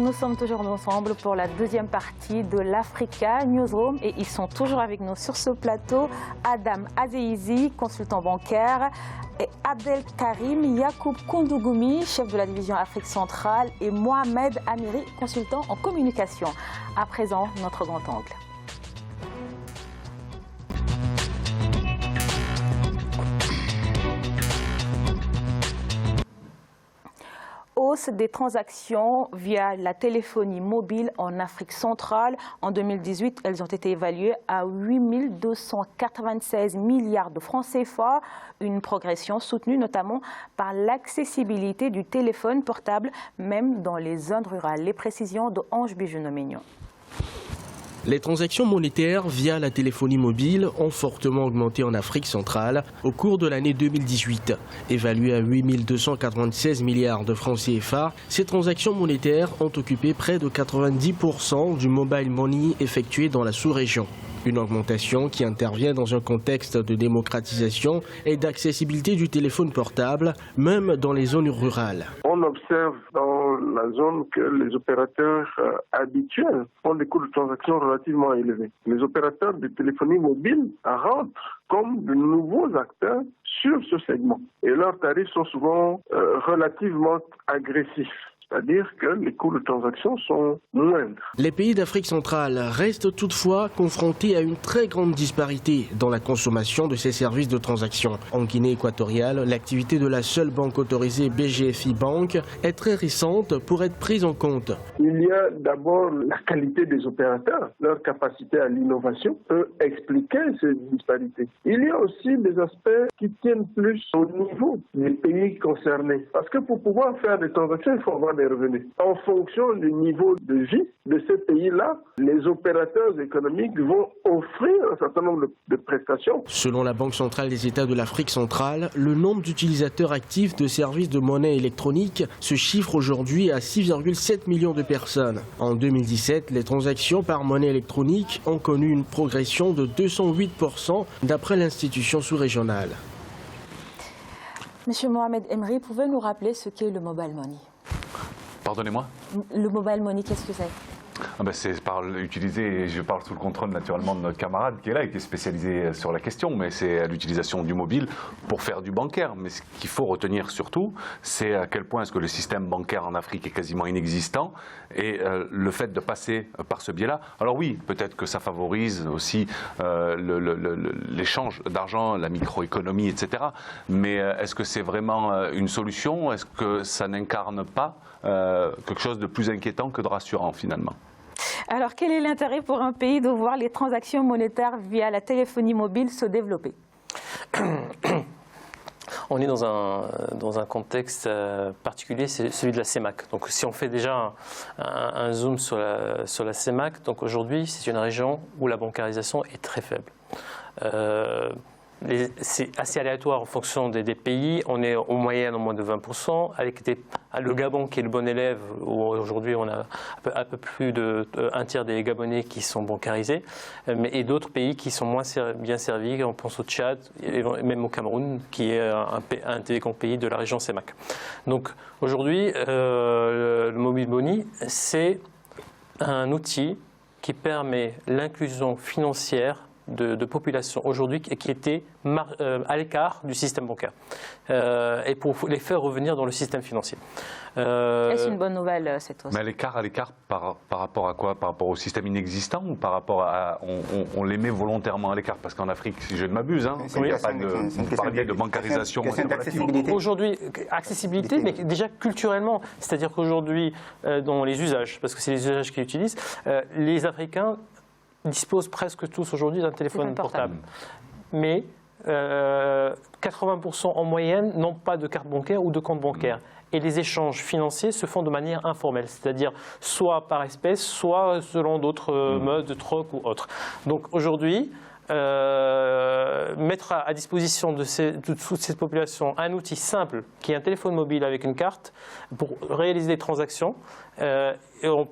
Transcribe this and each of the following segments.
Nous sommes toujours ensemble pour la deuxième partie de l'Africa Newsroom et ils sont toujours avec nous sur ce plateau. Adam Azeizi, consultant bancaire, et Abdelkarim Yacoub Koundougoumi, chef de la division Afrique centrale, et Mohamed Amiri, consultant en communication. À présent, notre grand angle. Hausse des transactions via la téléphonie mobile en Afrique centrale. En 2018, elles ont été évaluées à 8 296 milliards de francs CFA, une progression soutenue notamment par l'accessibilité du téléphone portable, même dans les zones rurales. Les précisions de Ange Bijounomignon. Les transactions monétaires via la téléphonie mobile ont fortement augmenté en Afrique centrale au cours de l'année 2018. Évaluées à 8 296 milliards de francs CFA, ces transactions monétaires ont occupé près de 90% du mobile money effectué dans la sous-région. Une augmentation qui intervient dans un contexte de démocratisation et d'accessibilité du téléphone portable, même dans les zones rurales. On observe dans la zone que les opérateurs habituels ont des coûts de transaction relativement élevés. Les opérateurs de téléphonie mobile rentrent comme de nouveaux acteurs sur ce segment. Et leurs tarifs sont souvent relativement agressifs. C'est-à-dire que les coûts de transaction sont moindres. Les pays d'Afrique centrale restent toutefois confrontés à une très grande disparité dans la consommation de ces services de transaction. En Guinée équatoriale, l'activité de la seule banque autorisée BGFI Bank est très récente pour être prise en compte. Il y a d'abord la qualité des opérateurs. Leur capacité à l'innovation peut expliquer ces disparités. Il y a aussi des aspects qui tiennent plus au niveau des pays concernés. Parce que pour pouvoir faire des transactions, il faut avoir des revenus. En fonction du niveau de vie de ces pays-là, les opérateurs économiques vont offrir un certain nombre de prestations. Selon la Banque centrale des États de l'Afrique centrale, le nombre d'utilisateurs actifs de services de monnaie électronique se chiffre aujourd'hui à 6,7 millions de personnes. En 2017, les transactions par monnaie électronique ont connu une progression de 208% d'après l'institution sous-régionale. Monsieur Mohamed Amiri, pouvez-vous nous rappeler ce qu'est le mobile money? Pardonnez-moi? Le mobile money, qu'est-ce que c'est? C'est par l'utiliser, je parle sous le contrôle naturellement de notre camarade qui est là et qui est spécialisé sur la question, mais c'est l'utilisation du mobile pour faire du bancaire. Mais ce qu'il faut retenir surtout, c'est à quel point est-ce que le système bancaire en Afrique est quasiment inexistant et le fait de passer par ce biais-là. Alors oui, peut-être que ça favorise aussi l'échange d'argent, la microéconomie, etc. Mais est-ce que c'est vraiment une solution? Est-ce que ça n'incarne pas quelque chose de plus inquiétant que de rassurant finalement? Alors, quel est l'intérêt pour un pays de voir les transactions monétaires via la téléphonie mobile se développer? On est dans un contexte particulier, c'est celui de la CEMAC. Donc si on fait déjà un zoom sur la CEMAC, donc aujourd'hui c'est une région où la bancarisation est très faible. C'est assez aléatoire en fonction des pays. On est en moyenne en moins de 20%, avec le Gabon qui est le bon élève, où aujourd'hui on a un peu plus d'un tiers des Gabonais qui sont bancarisés, et d'autres pays qui sont moins bien servis. On pense au Tchad, et même au Cameroun, qui est un des grands pays de la région CEMAC. Donc aujourd'hui, le mobile money, c'est un outil qui permet l'inclusion financière de populations aujourd'hui qui étaient à l'écart du système bancaire et pour les faire revenir dans le système financier. Est-ce une bonne nouvelle cette hausse? Mais à l'écart par rapport à quoi? Par rapport au système inexistant ou par rapport à on les met volontairement à l'écart? Parce qu'en Afrique, si je ne m'abuse, il n'y a pas de bancarisation. Aujourd'hui, accessibilité, mais déjà culturellement, c'est-à-dire qu'aujourd'hui, dans les usages, parce que c'est les usages qu'ils utilisent, les Africains disposent presque tous aujourd'hui d'un téléphone portable. Mais 80% en moyenne n'ont pas de carte bancaire ou de compte bancaire. Et les échanges financiers se font de manière informelle, c'est-à-dire soit par espèce, soit selon d'autres modes de troc ou autres. Donc aujourd'hui, mettre à disposition de toute cette population un outil simple qui est un téléphone mobile avec une carte pour réaliser des transactions.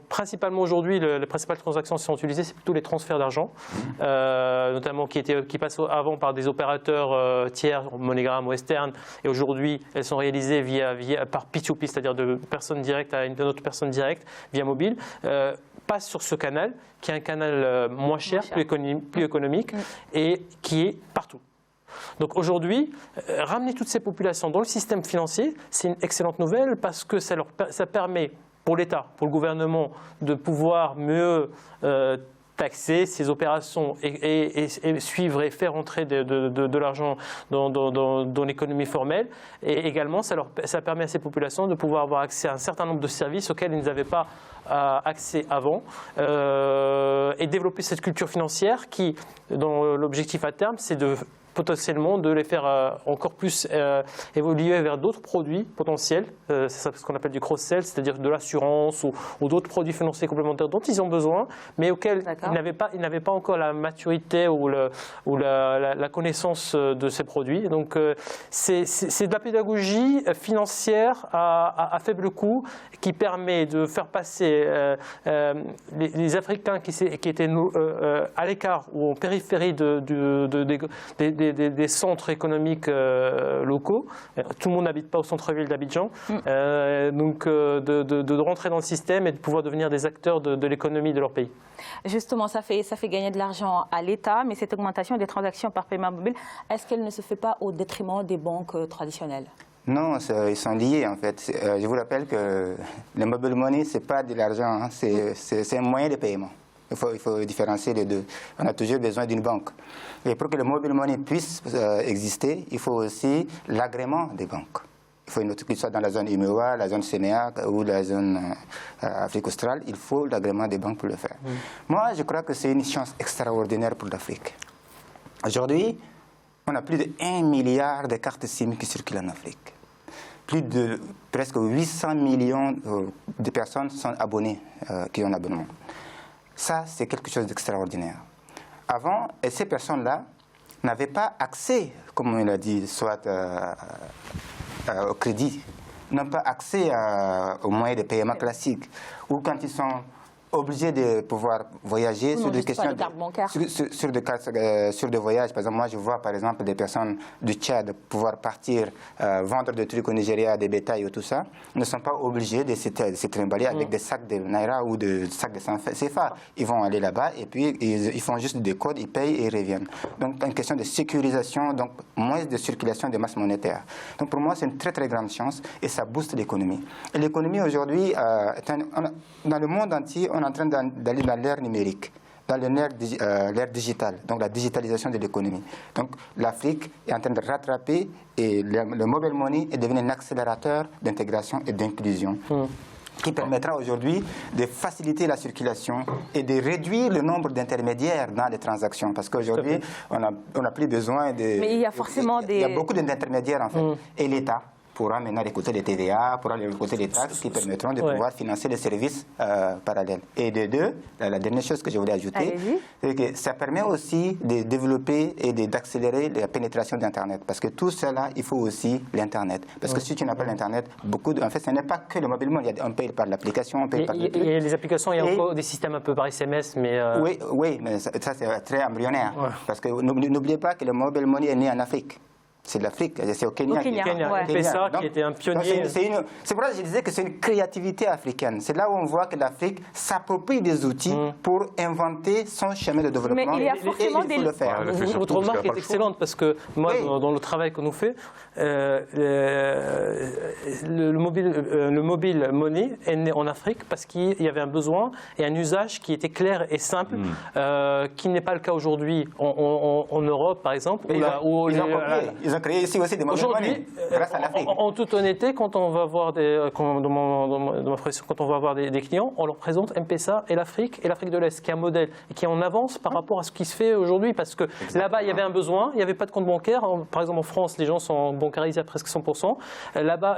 Principalement aujourd'hui, les principales transactions qui sont utilisées, c'est plutôt les transferts d'argent, notamment qui passaient avant par des opérateurs tiers, MoneyGram, Western, et aujourd'hui elles sont réalisées par P2P, c'est-à-dire de personne directe à une autre personne directe via mobile. Passe sur ce canal, qui est un canal moins cher, plus économique, et qui est partout. Donc aujourd'hui, ramener toutes ces populations dans le système financier, c'est une excellente nouvelle parce que ça permet pour l'État, pour le gouvernement, de pouvoir mieux taxer ces opérations et suivre et faire entrer de l'argent dans l'économie formelle. Et également, ça permet à ces populations de pouvoir avoir accès à un certain nombre de services auxquels ils n'avaient pas accès avant et développer cette culture financière qui, dans l'objectif à terme, c'est potentiellement de les faire encore plus évoluer vers d'autres produits potentiels. C'est ça ce qu'on appelle du cross-sell, c'est-à-dire de l'assurance ou d'autres produits financiers complémentaires dont ils ont besoin, mais auxquels ils n'avaient pas encore la maturité ou la connaissance de ces produits. Donc c'est de la pédagogie financière à faible coût qui permet de faire passer les Africains qui étaient à l'écart ou en périphérie des centres économiques locaux. Tout le monde n'habite pas au centre-ville d'Abidjan. Donc de rentrer dans le système et de pouvoir devenir des acteurs de l'économie de leur pays. Justement, ça fait gagner de l'argent à l'État, mais cette augmentation des transactions par paiement mobile, est-ce qu'elle ne se fait pas au détriment des banques traditionnelles? Non, ils sont liés en fait. Je vous rappelle que le mobile money, ce n'est pas de l'argent, hein. C'est un moyen de paiement. Il faut différencier les deux. On a toujours besoin d'une banque. Et pour que le mobile money puisse exister, il faut aussi l'agrément des banques. Il faut qu'il soit dans la zone UMOA, la zone CEMEAC ou la zone Afrique australe. Il faut l'agrément des banques pour le faire. Moi, je crois que c'est une chance extraordinaire pour l'Afrique. Aujourd'hui, on a plus de 1 milliard de cartes SIM qui circulent en Afrique. Plus de presque 800 millions de personnes sont abonnées, qui ont un abonnement. Ça, c'est quelque chose d'extraordinaire. Avant, ces personnes-là n'avaient pas accès, comme on l'a dit, soit au crédit, n'ont pas accès aux moyens de paiement classiques. Ou quand ils sont obligés de pouvoir voyager sur des questions sur des voyages. Par exemple, moi je vois par exemple des personnes du Tchad pouvoir partir vendre des trucs au Nigeria, des bétails ou tout ça, ne sont pas obligés de se trimballer avec des sacs de Naira ou des sacs de CFA. Ils vont aller là-bas et puis ils font juste des codes, ils payent et ils reviennent. Donc une question de sécurisation, donc moins de circulation des masses monétaires. Donc pour moi c'est une très très grande chance et ça booste l'économie. Et l'économie aujourd'hui, dans le monde entier, on est en train d'aller dans l'ère numérique, dans l'ère digitale, donc la digitalisation de l'économie. Donc l'Afrique est en train de rattraper et le mobile money est devenu un accélérateur d'intégration et d'inclusion qui permettra aujourd'hui de faciliter la circulation et de réduire le nombre d'intermédiaires dans les transactions. Parce qu'aujourd'hui, on n'a plus besoin de... Mais il y a forcément il y a beaucoup d'intermédiaires en fait. Et l'État pourra maintenant récolter les TVA, pourra récolter les taxes qui permettront de pouvoir financer les services parallèles. Et de deux, la dernière chose que je voulais ajouter, c'est que ça permet aussi de développer et d'accélérer la pénétration d'Internet. Parce que tout cela, il faut aussi l'Internet. Parce que si tu n'as pas l'Internet, en fait, ce n'est pas que le mobile money. On paye par l'application, on paye par le truc. Il y a les applications, il y a encore des systèmes un peu par SMS, mais... Oui, mais ça c'est très embryonnaire. Parce que n'oubliez pas que le mobile money est né en Afrique. C'est de l'Afrique, c'est au Kenya. PSA qui était un pionnier. C'est pour ça que je disais que c'est une créativité africaine. C'est là où on voit que l'Afrique s'approprie des outils pour inventer son chemin de développement. Mais il y a forcément et il faut le faire. Votre remarque est excellente parce que moi, dans le travail que nous fait, le mobile money est né en Afrique parce qu'il y avait un besoin et un usage qui était clair et simple, qui n'est pas le cas aujourd'hui en Europe, par exemple. Ils ont créé ici aussi des mobiles money grâce à l'Afrique. En toute honnêteté, quand on va voir des, quand on va voir des clients, on leur présente M-Pesa et l'Afrique de l'Est, qui est un modèle et qui est en avance par rapport à ce qui se fait aujourd'hui, parce que là-bas, il y avait un besoin, il n'y avait pas de compte bancaire. Par exemple, en France, les gens sont bancarisés à presque 100%. Là-bas,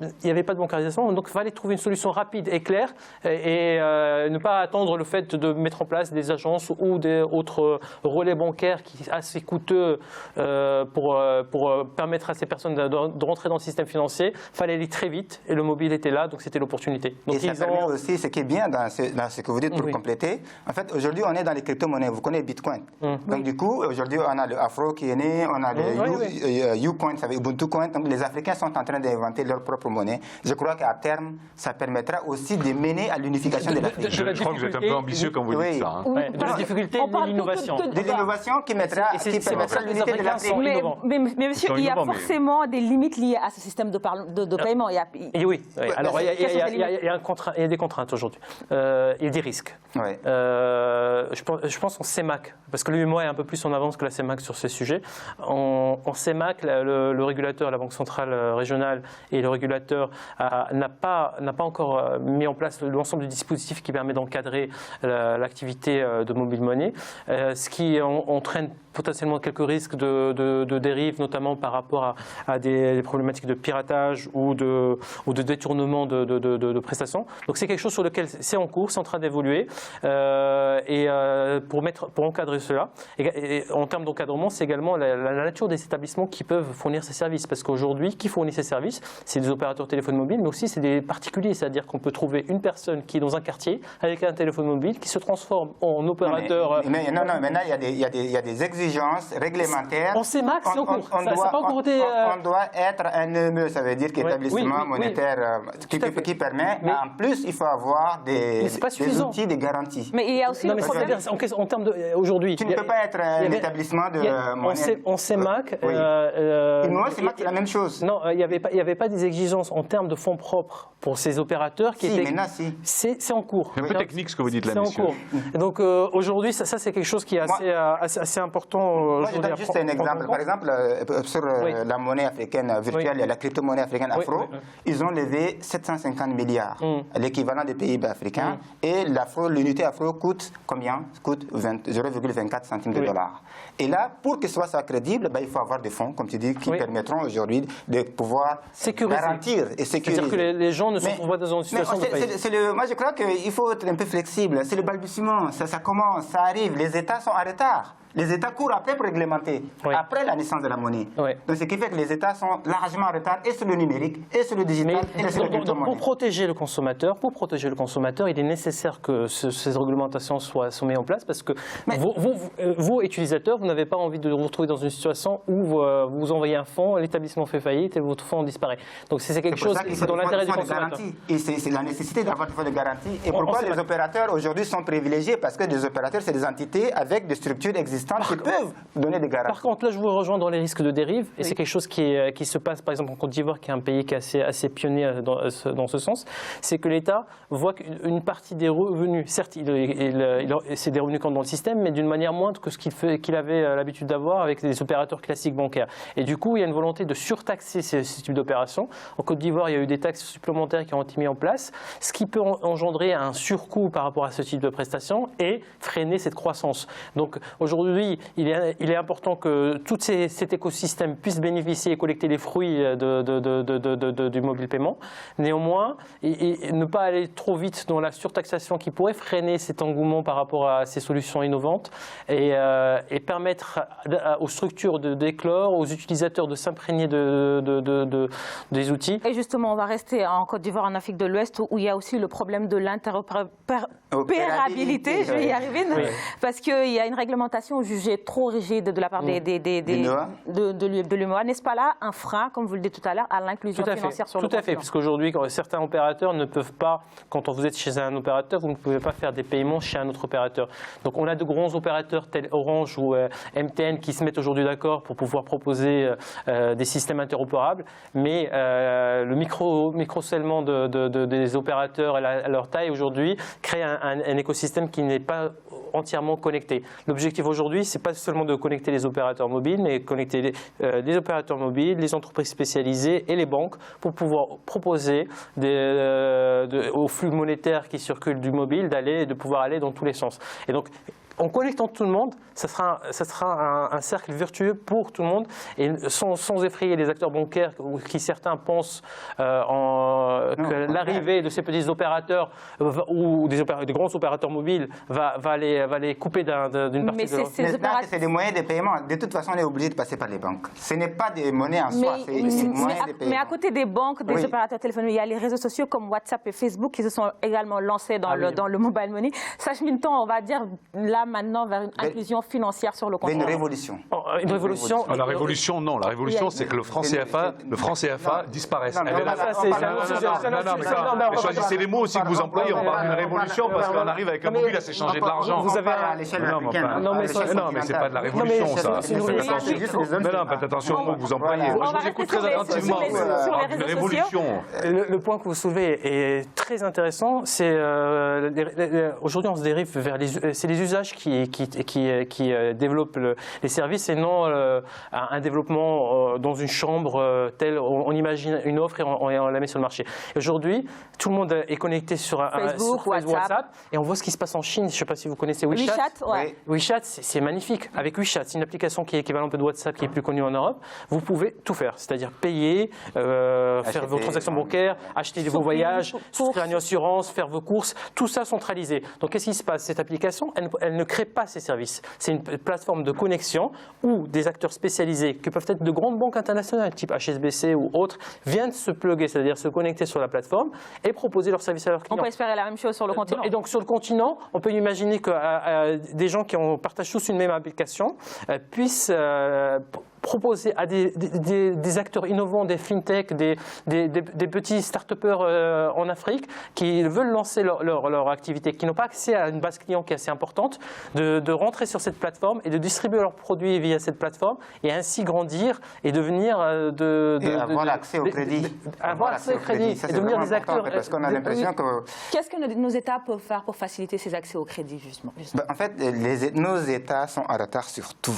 il n'y avait pas de bancarisation, donc il fallait trouver une solution rapide et claire et ne pas attendre le fait de mettre en place des agences ou des autres relais bancaires qui sont assez coûteux pour permettre à ces personnes de rentrer dans le système financier. Il fallait aller très vite et le mobile était là, donc c'était l'opportunité. Et ça permet aussi, ce qui est bien dans ce que vous dites pour compléter, en fait aujourd'hui on est dans les crypto-monnaies, vous connaissez Bitcoin. Donc du coup, aujourd'hui on a le Afro qui est né, on a le Ucoin, ça veut dire Ubuntu Coin, donc les Africains sont en train d'inventer leur propre monnaie. Je crois qu'à terme, ça permettra aussi de mener à l'unification de l'Afrique. Je crois que vous êtes un peu ambitieux quand vous dites ça. Hein. De la difficulté de l'innovation. De l'innovation qui permettra l'unité de l'Afrique. Mais monsieur, il y a forcément des limites liées à ce système de paiement. Oui, alors il y a des contraintes aujourd'hui. Il y a des risques. Je pense en CEMAC, parce que l'UEMOA est un peu plus en avance que la CEMAC sur ces sujets. En CEMAC, le régulateur, la Banque centrale régionale et le régulateur n'a pas encore mis en place l'ensemble du dispositif qui permet d'encadrer l'activité de mobile money, ce qui entraîne potentiellement quelques risques de dérive, notamment par rapport à des problématiques de piratage ou de détournement de prestations. Donc c'est quelque chose sur lequel c'est en cours, c'est en train d'évoluer. Pour encadrer cela, et en termes d'encadrement, c'est également la nature des établissements qui peuvent fournir ces services. Parce qu'aujourd'hui, qui fournit ces services? C'est des opérateurs téléphone mobile, mais aussi c'est des particuliers. C'est-à-dire qu'on peut trouver une personne qui est dans un quartier avec un téléphone mobile qui se transforme en opérateur. Non, maintenant il y a des exigences réglementaires. En CEMAC, c'est en cours. On doit être un EME, ça veut dire qu'établissement monétaire qui permet. Mais en plus, il faut avoir des outils de garantie. Mais il y a aussi le problème. En termes de aujourd'hui. Tu ne peux pas être un établissement de monnaie. En CEMAC. CEMAC, c'est la même chose. Non, il n'y avait pas des exigences en termes de fonds propres pour ces opérateurs qui étaient. Maintenant, c'est en cours. C'est un peu technique ce que vous dites là, monsieur. C'est en cours. Et donc aujourd'hui, ça c'est quelque chose qui est assez important. Moi, je donne juste un exemple. Par exemple, sur la monnaie africaine virtuelle, la crypto-monnaie africaine Afro, ils ont levé 750 milliards, l'équivalent des PIB africains. Et l'unité Afro coûte combien? Coûte 0,24 centimes de dollars. Et là, pour que ce soit crédible, il faut avoir des fonds, comme tu dis, qui permettront aujourd'hui de pouvoir garantir et sécuriser. C'est-à-dire que les gens ne se trouvent pas dans une situation de faillite. Moi, je crois qu'il faut être un peu flexible. C'est le balbutiement. Ça commence, ça arrive. Les États sont en retard. Les États courent après pour réglementer, après la naissance de la monnaie. Donc, ce qui fait que les États sont largement en retard et sur le numérique, et sur le digital, et sur le crypto-monnaie. Pour protéger le consommateur, il est nécessaire que ces réglementations soient mises en place parce que vous, utilisateurs, vous n'avez pas envie de vous retrouver dans une situation où vous envoyez un fonds, l'établissement fait faillite et votre fonds disparaît. Donc, c'est quelque chose qui est dans l'intérêt du consommateur. Et c'est la nécessité d'avoir des fonds de garantie. Et pourquoi les opérateurs aujourd'hui sont privilégiés? Parce que les opérateurs, c'est des entités avec des structures existantes qui peuvent donner des garanties. Par contre, là, je vous rejoins dans les risques de dérive, et c'est quelque chose qui se passe, par exemple, en Côte d'Ivoire, qui est un pays qui est assez pionnier dans ce sens, c'est que l'État voit qu'une partie des revenus, certes, c'est des revenus qui entrent dans le système, mais d'une manière moindre que ce qu'il avait l'habitude d'avoir avec des opérateurs classiques bancaires. Et du coup, il y a une volonté de surtaxer ce type d'opérations. En Côte d'Ivoire, il y a eu des taxes supplémentaires qui ont été mises en place, ce qui peut engendrer un surcoût par rapport à ce type de prestations et freiner cette croissance. Donc, aujourd'hui, il est important que tout cet écosystème puisse bénéficier et collecter les fruits du mobile paiement. Néanmoins, et ne pas aller trop vite dans la surtaxation qui pourrait freiner cet engouement par rapport à ces solutions innovantes et permettre aux structures d'éclore, aux utilisateurs de s'imprégner des outils. Et justement, on va rester en Côte d'Ivoire, en Afrique de l'Ouest, où il y a aussi le problème de l'interopérabilité, je vais y arriver, parce qu'il y a une réglementation jugée trop rigide de la part de l'UEMOA. N'est-ce pas là un frein, comme vous le dites tout à l'heure, à l'inclusion financière sur le continent? Tout à fait, parce qu'aujourd'hui, certains opérateurs ne peuvent pas, quand vous êtes chez un opérateur, vous ne pouvez pas faire des paiements chez un autre opérateur. Donc on a de grands opérateurs tels Orange ou MTN qui se mettent aujourd'hui d'accord pour pouvoir proposer des systèmes interopérables, mais le micro-scellement des opérateurs à leur taille aujourd'hui crée un écosystème qui n'est pas entièrement connecté. L'objectif aujourd'hui, aujourd'hui, ce n'est pas seulement de connecter les opérateurs mobiles, mais connecter les opérateurs mobiles, les entreprises spécialisées et les banques pour pouvoir proposer aux flux monétaires qui circulent du mobile de pouvoir aller dans tous les sens. Et donc, en connectant tout le monde, ça sera un cercle vertueux pour tout le monde et sans effrayer les acteurs bancaires qui certains pensent que l'arrivée de ces petits opérateurs ou des grands opérateurs mobiles va les couper d'une partie de leur... C'est des moyens de paiement. De toute façon, on est obligé de passer par les banques. Ce n'est pas des monnaies en soi, c'est des moyens de paiement. Mais à côté des banques, des opérateurs téléphoniques, il y a les réseaux sociaux comme WhatsApp et Facebook qui se sont également lancés dans le mobile money. Ça chemine, on va dire, là maintenant vers une inclusion financière sur le continent. Une révolution. Une révolution. La révolution, non. La révolution, c'est que le franc CFA disparaisse. Mais choisissez les mots aussi que vous employez. On parle d'une révolution parce qu'on arrive avec un mobile à s'échanger de l'argent. Vous avez à l'échelle africaine. Non, mais c'est pas de la révolution, ça. Faites attention aux mots que vous employez. Je vous écoute très attentivement. Une révolution. Le point que vous soulevez est très intéressant. C'est aujourd'hui, on se dérive vers les usages qui développent les services et non un développement dans une chambre tel on imagine une offre et on la met sur le marché. Aujourd'hui, tout le monde est connecté sur Facebook, WhatsApp et on voit ce qui se passe en Chine. Je ne sais pas si vous connaissez WeChat. WeChat, c'est magnifique. Avec WeChat, c'est une application qui est équivalente de WhatsApp qui est plus connue en Europe. Vous pouvez tout faire, c'est-à-dire payer, faire vos transactions bancaires, acheter vos voyages, souscrire une assurance, faire vos courses, tout ça centralisé. Donc qu'est-ce qui se passe? Cette application, elle ne crée pas ces services. C'est une plateforme de connexion où des acteurs spécialisés, qui peuvent être de grandes banques internationales, type HSBC ou autres, viennent se plugger, c'est-à-dire se connecter sur la plateforme et proposer leurs services à leurs clients. On peut espérer la même chose sur le continent. Et donc sur le continent, on peut imaginer que des gens qui partagent tous une même application puissent proposer à des acteurs innovants, des fintech, des petits start-upers en Afrique qui veulent lancer leur activité, qui n'ont pas accès à une base client qui est assez importante, de rentrer sur cette plateforme et de distribuer leurs produits via cette plateforme et ainsi grandir et devenir avoir l'accès au crédit. Avoir accès au crédit et devenir des acteurs. Parce qu'on a l'impression que... Qu'est-ce que nos États peuvent faire pour faciliter ces accès au crédit, justement? En fait, nos États sont en retard sur tout.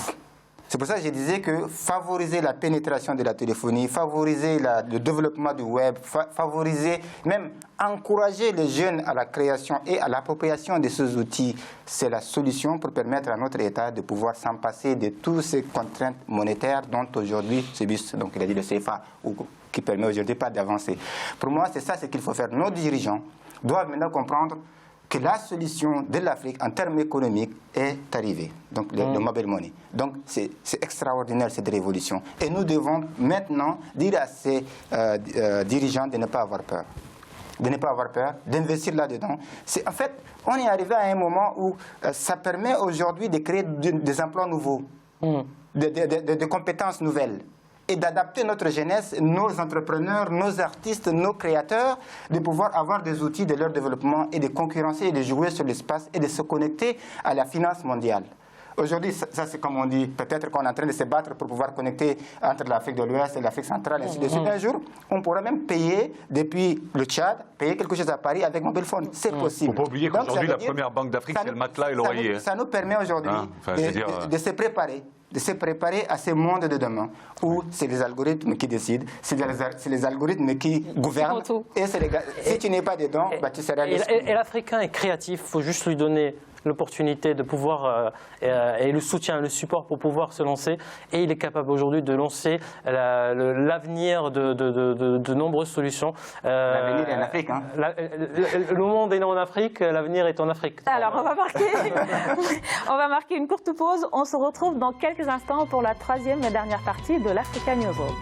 C'est pour ça que je disais que favoriser la pénétration de la téléphonie, favoriser le développement du web, favoriser, même encourager les jeunes à la création et à l'appropriation de ces outils, c'est la solution pour permettre à notre État de pouvoir s'en passer de toutes ces contraintes monétaires dont aujourd'hui subissent, donc il a dit le CFA, qui permet aujourd'hui pas d'avancer. Pour moi, c'est ça ce qu'il faut faire. Nos dirigeants doivent maintenant comprendre que la solution de l'Afrique en termes économiques est arrivée, donc le mobile money. Donc c'est extraordinaire cette révolution. Et nous devons maintenant dire à ces dirigeants de ne pas avoir peur. De ne pas avoir peur, d'investir là-dedans. En fait, on est arrivé à un moment où ça permet aujourd'hui de créer des emplois nouveaux, des compétences nouvelles. Et d'adapter notre jeunesse, nos entrepreneurs, nos artistes, nos créateurs, de pouvoir avoir des outils de leur développement et de concurrencer et de jouer sur l'espace et de se connecter à la finance mondiale. Aujourd'hui, ça c'est comme on dit, peut-être qu'on est en train de se battre pour pouvoir connecter entre l'Afrique de l'Ouest et l'Afrique centrale, et ainsi de suite. Un jour, on pourra même payer depuis le Tchad, payer quelque chose à Paris avec mobile phone. C'est possible. Il ne faut pas oublier qu'aujourd'hui, la première banque d'Afrique, c'est le matelas et l'oreiller. Ça nous permet aujourd'hui de se préparer. De se préparer à ce monde de demain où c'est les algorithmes qui décident, c'est les algorithmes qui gouvernent. Et si tu n'es pas dedans, tu seras et l'Africain est créatif, il faut juste lui donner l'opportunité de pouvoir et le soutien, le support pour pouvoir se lancer. Et il est capable aujourd'hui de lancer l'avenir de nombreuses solutions. L'avenir est en Afrique. Hein. Le monde est né en Afrique, l'avenir est en Afrique. Alors on va marquer une courte pause. On se retrouve dans quelques instants pour la troisième et dernière partie de l'Africa News World.